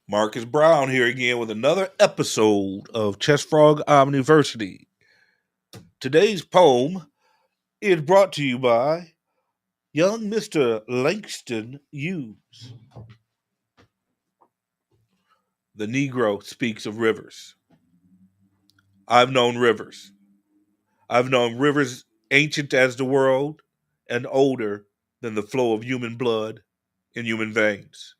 Marcus Brown here again with another episode of ChessFrog OmniVersity. Today's poem is brought to you by young Mr. Langston Hughes. The Negro speaks of rivers. I've known rivers. I've known rivers ancient as the world and older than the flow of human blood in human veins.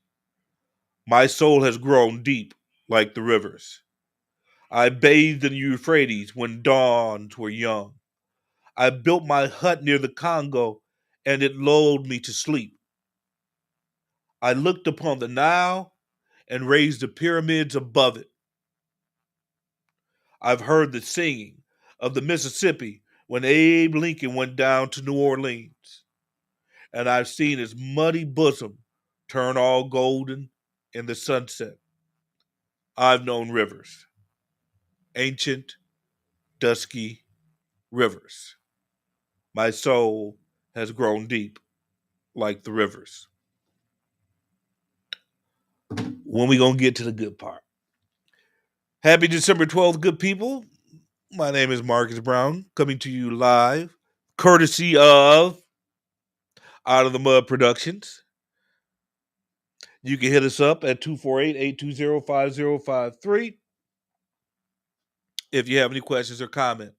My soul has grown deep like the rivers. I bathed in the Euphrates when dawns were young. I built my hut near the Congo, and it lulled me to sleep. I looked upon the Nile and raised the pyramids above it. I've heard the singing of the Mississippi when Abe Lincoln went down to New Orleans, and I've seen its muddy bosom turn all golden in the sunset. I've known rivers, ancient, dusky rivers. My soul has grown deep like the rivers. When we gonna get to the good part? Happy December 12th, good people. My name is Marcus Brown, coming to you live, courtesy of Out of the Mud Productions. You can hit us up at 248-820-5053 if you have any questions or comments.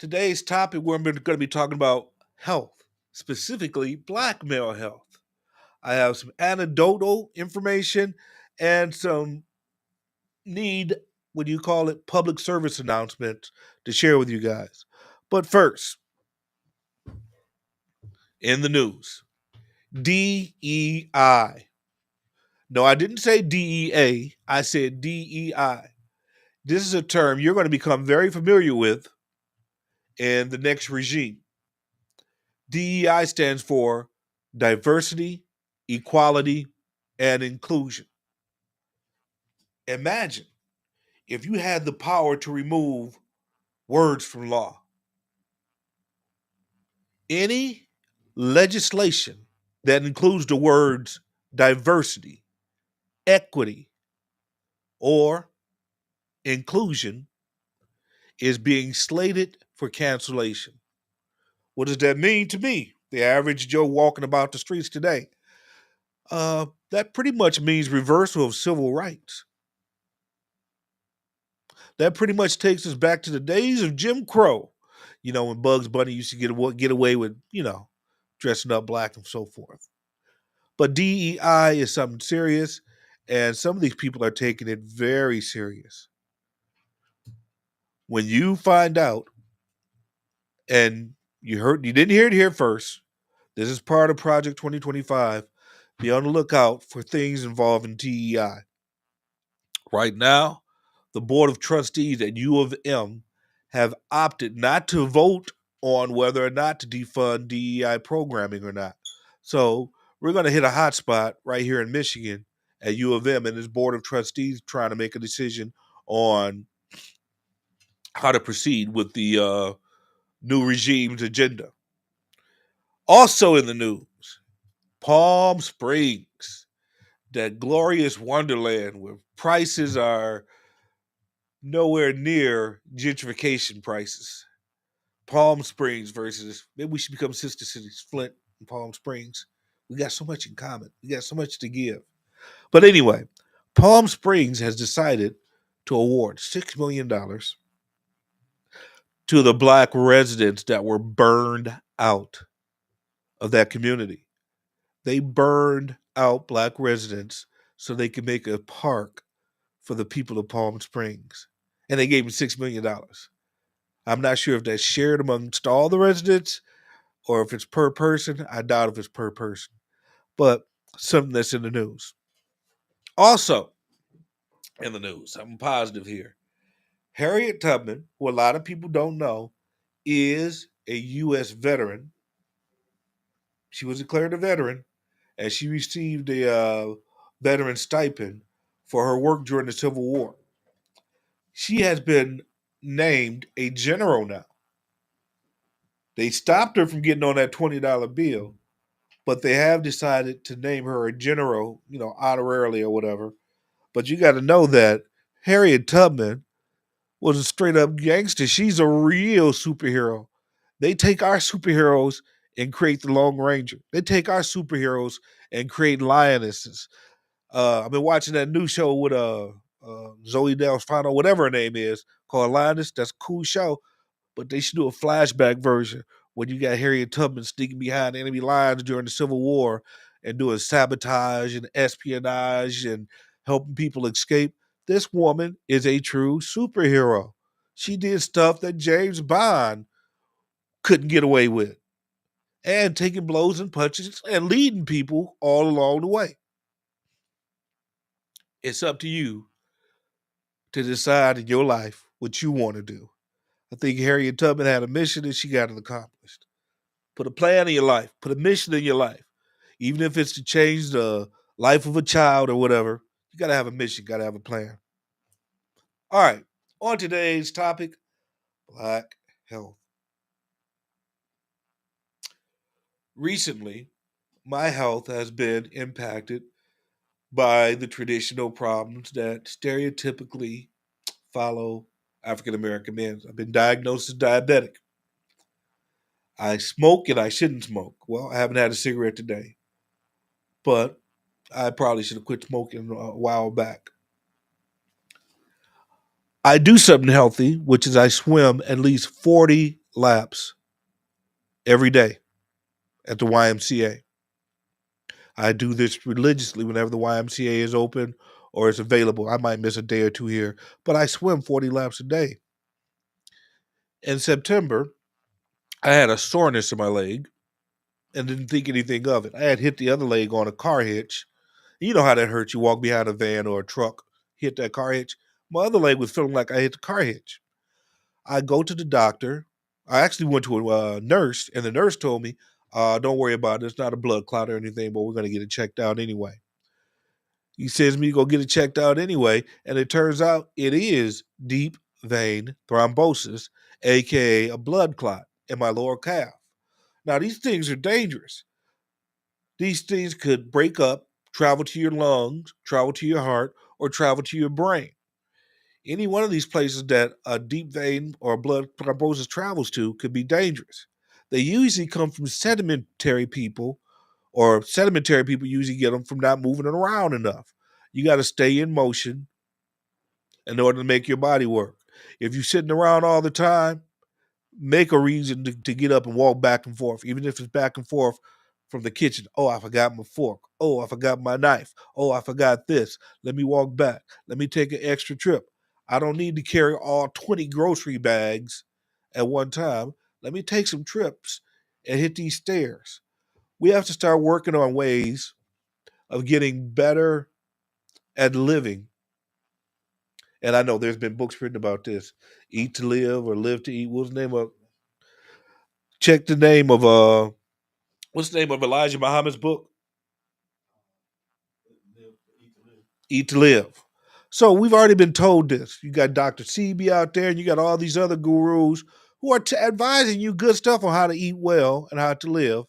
Today's topic, we're going to be talking about health, specifically black male health. I have some anecdotal information and some public service announcements to share with you guys. But first, in the news, DEI. No, I didn't say DEA. I said DEI. This is a term you're going to become very familiar with in the next regime. DEI stands for diversity, equality, and inclusion. Imagine if you had the power to remove words from law. Any legislation that includes the words diversity, equity, or inclusion is being slated for cancellation. What does that mean to me, the average Joe walking about the streets today? That pretty much means reversal of civil rights. That pretty much takes us back to the days of Jim Crow, when Bugs Bunny used to get away with, dressing up black and so forth. But DEI is something serious, and some of these people are taking it very serious. When you find out, and you didn't hear it here first, this is part of Project 2025. Be on the lookout for things involving DEI. Right now, the Board of Trustees at U of M have opted not to vote on whether or not to defund DEI programming or not. So we're going to hit a hot spot right here in Michigan at U of M, and this Board of Trustees trying to make a decision on how to proceed with the new regime's agenda. Also in the news, Palm Springs, that glorious wonderland where prices are nowhere near gentrification prices. Palm Springs versus, maybe we should become sister cities, Flint and Palm Springs. We got so much in common. We got so much to give. But anyway, Palm Springs has decided to award $6 million to the black residents that were burned out of that community. They burned out black residents so they could make a park for the people of Palm Springs. And they gave them $6 million. I'm not sure if that's shared amongst all the residents or if it's per person. I doubt if it's per person. But something that's in the news. Also in the news, I'm positive here. Harriet Tubman, who a lot of people don't know, is a U.S. veteran. She was declared a veteran, and she received a veteran stipend for her work during the Civil War. She has been named a general now. They stopped her from getting on that $20 bill, but they have decided to name her a general, honorarily or whatever. But you got to know that Harriet Tubman was a straight up gangster. She's a real superhero. They take our superheroes and create the Lone Ranger. They take our superheroes and create lionesses. I've been watching that new show with Zoe Delfino, whatever her name is, called Lioness. That's a cool show, but they should do a flashback version when you got Harriet Tubman sneaking behind enemy lines during the Civil War and doing sabotage and espionage and helping people escape. This woman is a true superhero. She did stuff that James Bond couldn't get away with, and taking blows and punches and leading people all along the way. It's up to you to decide in your life what you want to do. I think Harriet Tubman had a mission and she got it accomplished. Put a plan in your life, put a mission in your life. Even if it's to change the life of a child or whatever, you got to have a mission, got to have a plan. All right, on today's topic, Black health. Recently, my health has been impacted by the traditional problems that stereotypically follow African American men. I've been diagnosed as diabetic. I smoke and I shouldn't smoke. Well, I haven't had a cigarette today, but I probably should have quit smoking a while back. I do something healthy, which is I swim at least 40 laps every day at the YMCA. I do this religiously whenever the YMCA is open or is available. I might miss a day or two here, but I swim 40 laps a day. In September, I had a soreness in my leg and didn't think anything of it. I had hit the other leg on a car hitch. You know how that hurts. You walk behind a van or a truck, hit that car hitch. My other leg was feeling like I hit the car hitch. I go to the doctor. I actually went to a nurse, and the nurse told me, don't worry about it. It's not a blood clot or anything, but we're going to get it checked out anyway. He says me to go get it checked out anyway, and it turns out it is deep vein thrombosis, aka a blood clot in my lower calf. Now, these things are dangerous. These things could break up, travel to your lungs, travel to your heart, or travel to your brain. Any one of these places that a deep vein or blood thrombosis travels to could be dangerous. They usually come from sedimentary people, or sedimentary people usually get them from not moving around enough. You got to stay in motion in order to make your body work. If you're sitting around all the time, make a reason to get up and walk back and forth, even if it's back and forth from the kitchen. Oh, I forgot my fork. Oh, I forgot my knife. Oh, I forgot this. Let me walk back. Let me take an extra trip. I don't need to carry all 20 grocery bags at one time. Let me take some trips and hit these stairs. We have to start working on ways of getting better at living. And I know there's been books written about this. Eat to live or live to eat. What's the name of check the name of what's the name of Elijah Muhammad's book? Eat to live. So we've already been told this. You got Dr. Sebi out there, and you got all these other gurus who are advising you good stuff on how to eat well and how to live.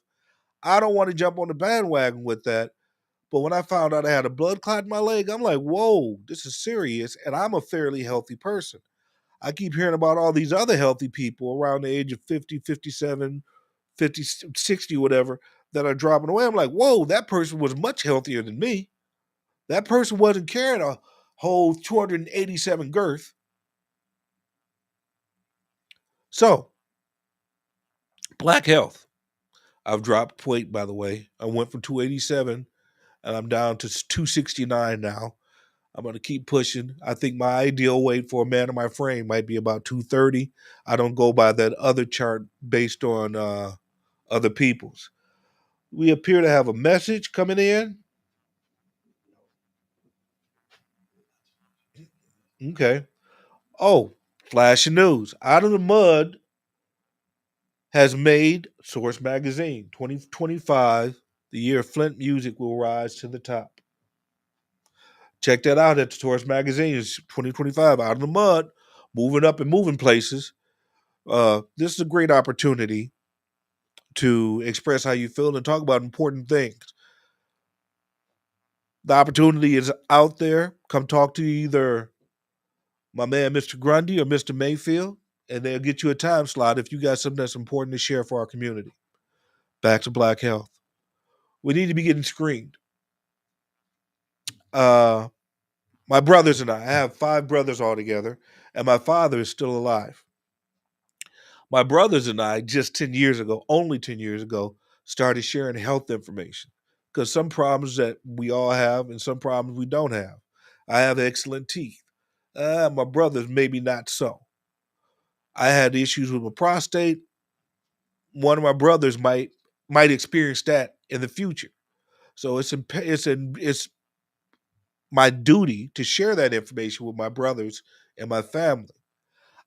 I don't want to jump on the bandwagon with that. But when I found out I had a blood clot in my leg, I'm like, whoa, this is serious. And I'm a fairly healthy person. I keep hearing about all these other healthy people around the age of 50, 57, 50, 60, whatever, that are dropping away. I'm like, whoa, that person was much healthier than me. That person wasn't carrying a whole 287 girth. So, black health. I've dropped weight, by the way. I went from 287 and I'm down to 269 now. I'm going to keep pushing. I think my ideal weight for a man in my frame might be about 230. I don't go by that other chart based on other people's. We appear to have a message coming in. Okay. Oh, flash of news. Out of the Mud has made Source Magazine 2025, the year Flint music will rise to the top. Check that out at the Source Magazine. It's 2025, Out of the Mud, moving up and moving places. This is a great opportunity to express how you feel and talk about important things. The opportunity is out there. Come talk to either my man, Mr. Grundy, or Mr. Mayfield, and they'll get you a time slot if you got something that's important to share for our community. Back to Black Health. We need to be getting screened. Uh, my brothers and I have 5 brothers altogether, and my father is still alive. My brothers and I, just 10 years ago, only 10 years ago, started sharing health information because some problems that we all have and some problems we don't have. I have excellent teeth. My brothers, maybe not so. I had issues with my prostate. One of my brothers might experience that in the future. So it's my duty to share that information with my brothers and my family.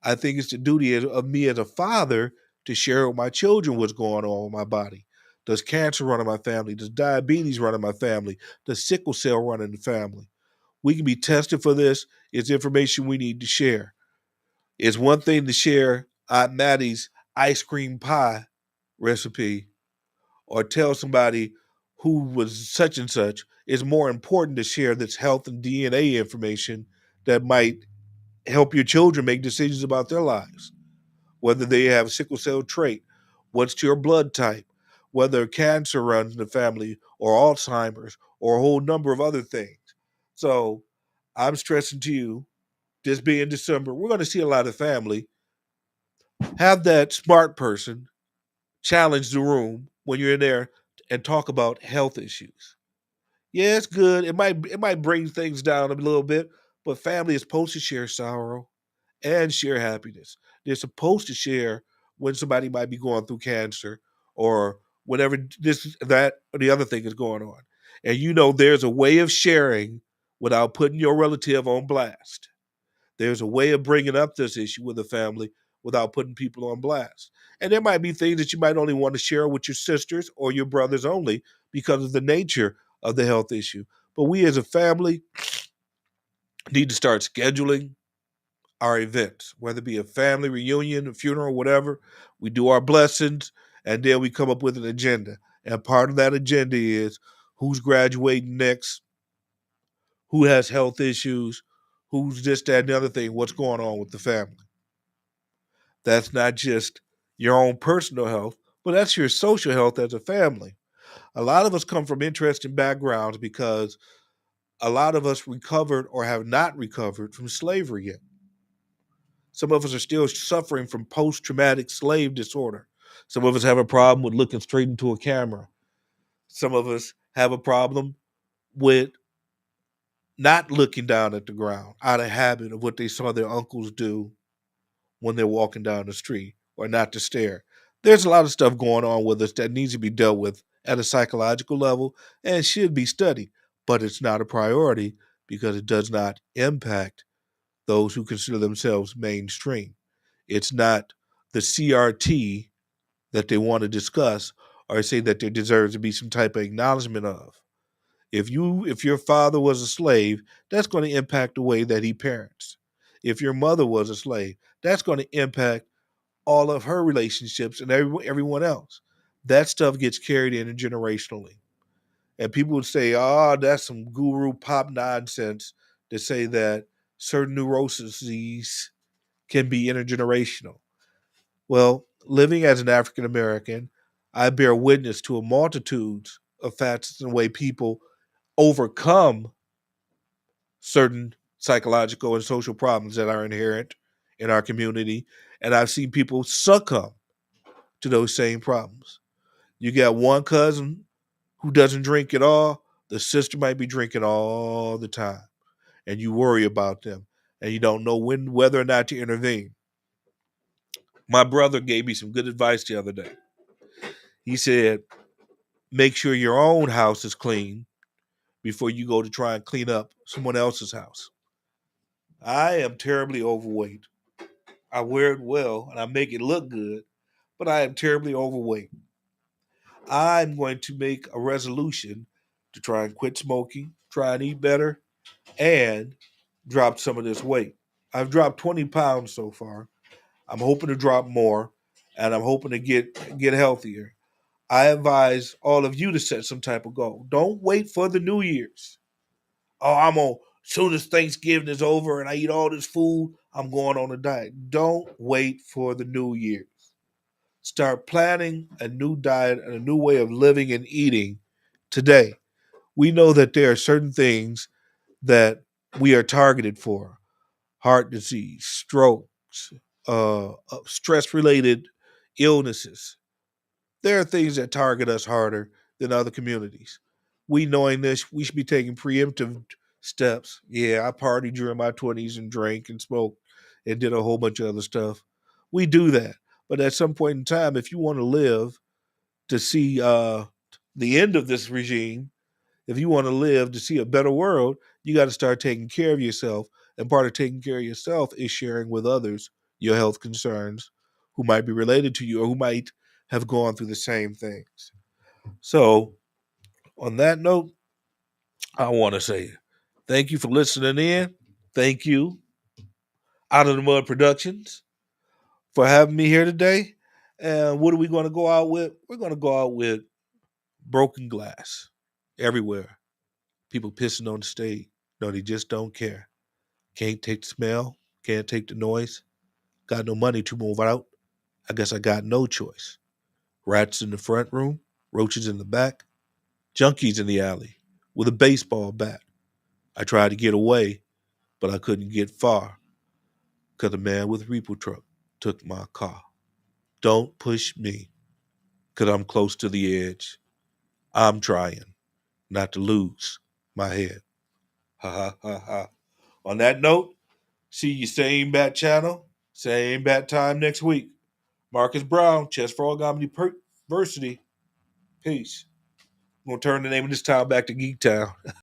I think it's the duty of me as a father to share with my children what's going on with my body. Does cancer run in my family? Does diabetes run in my family? Does sickle cell run in the family? We can be tested for this. It's information we need to share. It's one thing to share Aunt Maddie's ice cream pie recipe or tell somebody who was such and such. It's more important to share this health and DNA information that might help your children make decisions about their lives, whether they have sickle cell trait, what's your blood type, whether cancer runs in the family or Alzheimer's or a whole number of other things. So I'm stressing to you, this being December, we're going to see a lot of family. Have that smart person challenge the room when you're in there and talk about health issues. Yeah, it's good. It might bring things down a little bit, but family is supposed to share sorrow and share happiness. They're supposed to share when somebody might be going through cancer or whatever this, that, or the other thing is going on. And there's a way of sharing without putting your relative on blast. There's a way of bringing up this issue with the family without putting people on blast. And there might be things that you might only want to share with your sisters or your brothers only because of the nature of the health issue. But we as a family need to start scheduling our events, whether it be a family reunion, a funeral, whatever. We do our blessings, and then we come up with an agenda. And part of that agenda is who's graduating next, who has health issues, who's this, that, and the other thing, what's going on with the family. That's not just your own personal health, but that's your social health as a family. A lot of us come from interesting backgrounds because a lot of us recovered or have not recovered from slavery yet. Some of us are still suffering from post traumatic slave disorder. Some of us have a problem with looking straight into a camera. Some of us have a problem with not looking down at the ground out of habit of what they saw their uncles do when they're walking down the street or not to stare. There's a lot of stuff going on with us that needs to be dealt with at a psychological level and should be studied, but it's not a priority because it does not impact those who consider themselves mainstream. It's not the CRT that they want to discuss or say that there deserves to be some type of acknowledgement of. If your father was a slave, that's going to impact the way that he parents. If your mother was a slave, that's going to impact all of her relationships and everyone else. That stuff gets carried in generationally. And people would say, oh, that's some guru pop nonsense to say that certain neuroses can be intergenerational. Well, living as an African American, I bear witness to a multitude of facets and way people overcome certain psychological and social problems that are inherent in our community. And I've seen people succumb to those same problems. You got one cousin who doesn't drink at all, the sister might be drinking all the time, and you worry about them, and you don't know whether or not to intervene. My brother gave me some good advice the other day. He said, make sure your own house is clean before you go to try and clean up someone else's house. I am terribly overweight. I wear it well and I make it look good, but I am terribly overweight. I'm going to make a resolution to try and quit smoking, try and eat better, and drop some of this weight. I've dropped 20 pounds so far. I'm hoping to drop more, and I'm hoping to get healthier. I advise all of you to set some type of goal. Don't wait for the New Year's. Oh, I'm on, soon as Thanksgiving is over and I eat all this food, I'm going on a diet. Don't wait for the New Year's. Start planning a new diet and a new way of living and eating today. We know that there are certain things that we are targeted for: heart disease, strokes, stress related illnesses. There are things that target us harder than other communities. We knowing this, we should be taking preemptive steps. Yeah, I partied during my 20s and drank and smoked and did a whole bunch of other stuff. We do that. But at some point in time, if you want to live to see the end of this regime, if you want to live to see a better world, you got to start taking care of yourself. And part of taking care of yourself is sharing with others your health concerns who might be related to you or who might have gone through the same things. So, on that note, I want to say thank you for listening in. Thank you, Out of the Mud Productions, for having me here today. And what are we going to go out with? We're going to go out with broken glass everywhere. People pissing on the stage. No, they just don't care. Can't take the smell. Can't take the noise. Got no money to move out. I guess I got no choice. Rats in the front room. Roaches in the back. Junkies in the alley with a baseball bat. I tried to get away, but I couldn't get far because a man with a repo truck took my car. Don't push me because I'm close to the edge. I'm trying not to lose my head. Ha ha ha ha. On that note, see you same bat channel, same bat time next week. Marcus Brown, ChessFrog OmniVersity. Peace. I'm going to turn the name of this town back to Geek Town.